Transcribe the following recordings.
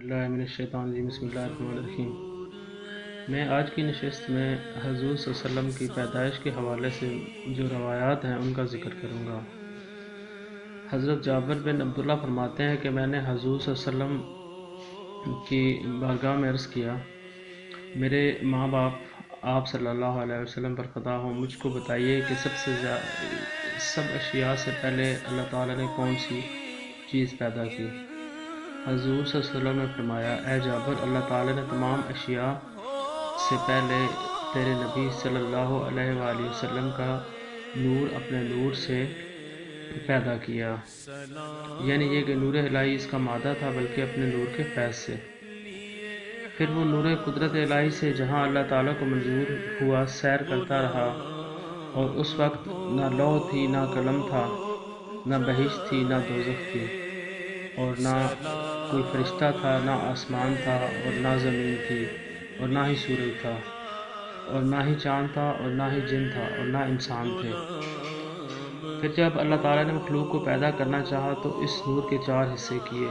باللہ من الشیطان الرجیم بسم اللہ الرحمن الرحیم۔ میں آج کی نشست میں حضور صلی اللہ علیہ وسلم کی پیدائش کے حوالے سے جو روایات ہیں ان کا ذکر کروں گا۔ حضرت جابر بن عبداللہ فرماتے ہیں کہ میں نے حضور صلی اللہ علیہ وسلم کی بارگاہ میں عرض کیا، میرے ماں باپ آپ صلی اللہ علیہ وسلم پر فدا ہوں، مجھ کو بتائیے کہ سب اشیاء سے پہلے اللہ تعالیٰ نے کون سی چیز پیدا کی؟ حضور صلی اللہ علیہ وسلم نے فرمایا، اے جابر، اللہ تعالیٰ نے تمام اشیاء سے پہلے تیرے نبی صلی اللہ علیہ وآلہ وسلم کا نور اپنے نور سے پیدا کیا، یعنی یہ کہ نور الہی اس کا مادہ تھا بلکہ اپنے نور کے فیض سے۔ پھر وہ نور قدرت الہی سے جہاں اللہ تعالیٰ کو منظور ہوا سیر کرتا رہا، اور اس وقت نہ لوح تھی، نہ قلم تھا، نہ بہشت تھی، نہ دوزخ تھی، اور نہ کوئی فرشتہ تھا، نہ آسمان تھا، اور نہ زمین تھی، اور نہ ہی سورج تھا، اور نہ ہی چاند تھا، اور نہ ہی جن تھا، اور نہ انسان تھے۔ پھر جب اللہ تعالیٰ نے مخلوق کو پیدا کرنا چاہا تو اس نور کے 4 حصے کیے،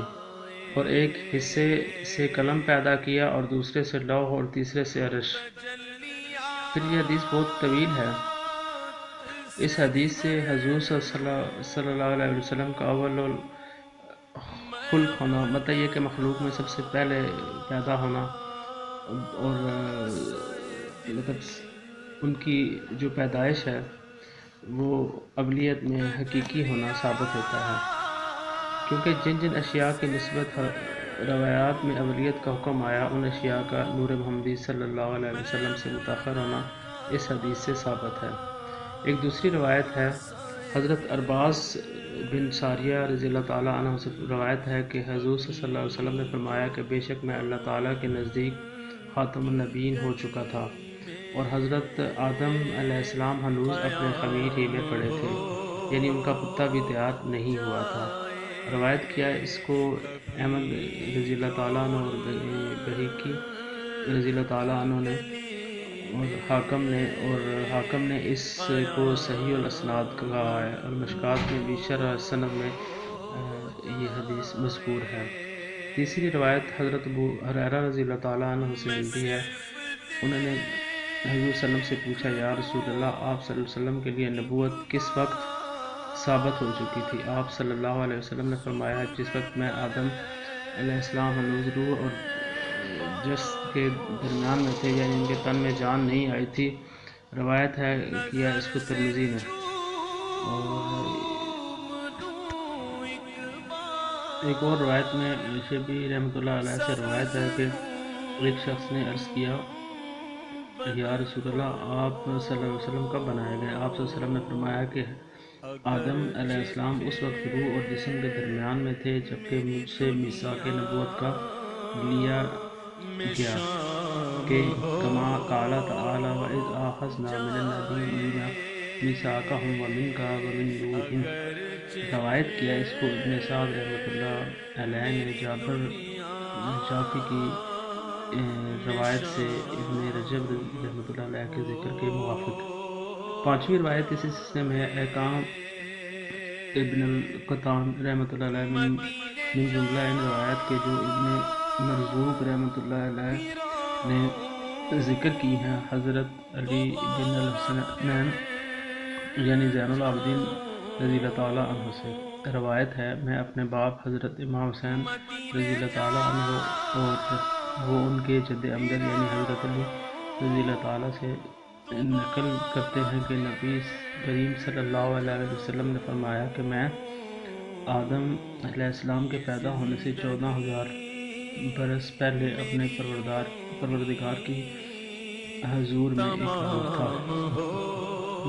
اور ایک حصے سے قلم پیدا کیا، اور دوسرے سے لوح، اور تیسرے سے عرش۔ پھر یہ حدیث بہت طویل ہے۔ اس حدیث سے حضور صلی اللہ علیہ وسلم کا اول خلق ہونا، مطلب یہ کہ مخلوق میں سب سے پہلے پیدا ہونا، اور مطلب ان کی جو پیدائش ہے وہ اولiyت میں حقیقی ہونا ثابت ہوتا ہے، کیونکہ جن اشیاء کی نسبت روایات میں اولiyت کا حکم آیا، ان اشیاء کا نور محمدی صلی اللہ علیہ وسلم سے متاخر ہونا اس حدیث سے ثابت ہے۔ ایک دوسری روایت ہے، حضرت عرباض بن ساریہ رضی اللہ تعالیٰ عنہ سے روایت ہے کہ حضور صلی اللہ علیہ وسلم نے فرمایا کہ بے شک میں اللہ تعالیٰ کے نزدیک خاتم النبیین ہو چکا تھا، اور حضرت آدم علیہ السلام ہنوز اپنے خمیر ہی میں پڑے تھے، یعنی ان کا کتا بھی تیار نہیں ہوا تھا۔ روایت کیا اس کو احمد رضی اللہ تعالیٰ عنہ اور بہقی رضی اللہ تعالیٰ عنہ نے، اور حاکم نے اس کو صحیح الاسناد کہا ہے، اور مشکات میں بھی شرح سند میں یہ حدیث مذکور ہے۔ تیسری روایت حضرت ابو ہریرہ رضی اللہ تعالیٰ عنہ سے ملتی ہے، انہوں نے حضور صلی اللہ علیہ وسلم سے پوچھا، یا رسول اللہ، آپ صلی اللہ علیہ وسلم کے لیے نبوت کس وقت ثابت ہو چکی تھی؟ آپ صلی اللہ علیہ وسلم نے فرمایا، جس وقت میں آدم علیہ السلام ہنوز روح اور جسد کے درمیان میں تھے، یعنی ان کے تن میں جان نہیں آئی تھی۔ روایت ہے کیا اس کو ترمذی نے۔ اور ایک اور روایت میں شبی رحمۃ اللہ علیہ سے روایت ہے کہ ایک شخص نے عرض کیا، یا رسول اللہ، آپ صلی اللہ علیہ وسلم کب بنائے گئے؟ آپ صلی اللہ علیہ وسلم نے فرمایا کہ آدم علیہ السلام اس وقت روح اور جسم کے درمیان میں تھے جبکہ مجھ سے میثاق نبوت کا لیا گیا، کہ کما قال تعالی وَإِذْ أَخَذْنَا مِنَ النَّبِيِّينَ مِيثَاقَهُمْ وَمِنْكَ وَمِنْ نُوحٍ۔ روایت کیا اس کو ابن سعد رحمۃ اللہ علیہ نے جابر شافی کی روایت سے ابن رجب رحمۃ اللہ علیہ کے ذکر کے موافق۔ 5ویں روایت اسی سلسلے میں ہے، احکام ابن القطان رحمۃ اللہ علیہ من جملہ ان روایت کے جو ابن مرزوق رحمۃ اللہ علیہ نے ذکر کی ہیں، حضرت علی بن الحسنین یعنی زین العابدین رضی اللہ تعالیٰ عنہ سے روایت ہے، میں اپنے باپ حضرت امام حسین رضی اللہ تعالیٰ عنہ اور وہ ان کے جد امجد یعنی حضرت علی رضی اللہ تعالیٰ سے نقل کرتے ہیں کہ نبی کریم صلی اللہ علیہ وسلم نے فرمایا کہ میں آدم علیہ السلام کے پیدا ہونے سے 14,000 برس پہلے اپنے پروردگار کی حضور میں ایک حضور تھا۔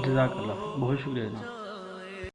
جزاک اللہ، بہت شکریہ جناب۔